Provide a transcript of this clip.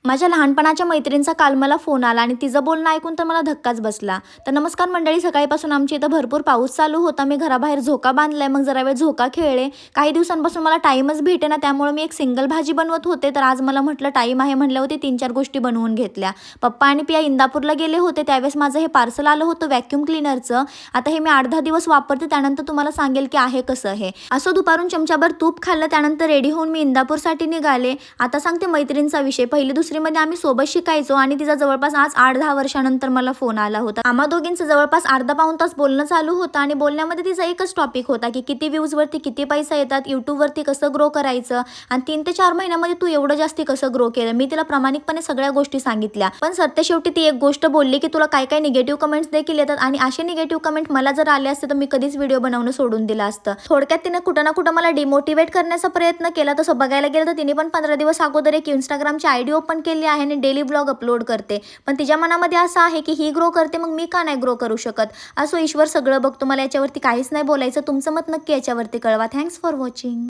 माझ्या लहानपणाच्या मैत्रिणीचा काल मला फोन आला आणि तिचं बोलणं ऐकून तर मला धक्काच बसला. तर नमस्कार मंडळी, सकाळीपासून आमच्या इथं भरपूर पाऊस चालू होता. मी घराबाहेर झोका बांधलाय, मग जरा वेळ झोका खेळले. काही दिवसांपासून मला टाईमच भेटेना, त्यामुळे मी एक सिंगल भाजी बनवत होते. तर आज मला म्हटलं टाईम आहे म्हणलं होते 3-4 गोष्टी बनवून घेतल्या. पप्पा आणि पिया इंदापूरला गेले होते, त्यावेळेस माझं हे पार्सल आलं होतं व्हॅक्यूम क्लीनरचं. आता हे मी 8-10 दिवस वापरते, त्यानंतर तुम्हाला सांगेल की आहे कसं हे. असं दुपारून चमचाभर तूप खाल्लं, त्यानंतर रेडी होऊन मी इंदापूरसाठी निघाले. आता सांगते मैत्रिणींचा विषय. पहिली दुसरीमध्ये आम्ही सोबत शिकायचो आणि तिचा जवळपास आज 8-10 वर्षानंतर मला फोन आला होता. आम्हा दोघींचं जवळपास अर्धा-पाऊण तास बोलणं चालू होतं आणि बोलण्यामध्ये तिचा एकच टॉपिक होता की किती व्ह्यूजवरती किती पैसा येतात, यूट्यूबवरती कसं ग्रो करायचं आणि 3 ते 4 महिन्यामध्ये तू एवढं जास्ती कसं ग्रो केलं. मी तिला प्रामाणिकपणे सगळ्या गोष्टी सांगितल्या, पण सरतेशेवटी ती एक गोष्ट बोलली की तुला काय काय निगेटिव्ह कमेंट्स देखील येतात आणि असे निगेटिव्ह कमेंट मला जर आले असते तर मी कधीच व्हिडिओ बनवणं सोडून दिलं असतं. थोडक्यात तिने कुठं ना कुठं मला डिमोटिवेट करण्याचा प्रयत्न केला. तसं बघायला गेलं तर तिने पण 15 दिवस अगोदर एक इंस्टाग्रामची आयडी ओपन केली आहे आणि डेली ब्लॉग अपलोड करते. पण तिच्या मनामध्ये असं आहे की ही ग्रो करते, मग मी का नाही ग्रो करू शकत. असो, ईश्वर सगळं बघतो. मला याच्यावरती काहीच नाही बोलायचं. तुमचं मत नक्की याच्यावरती कळवा. Thanks for watching.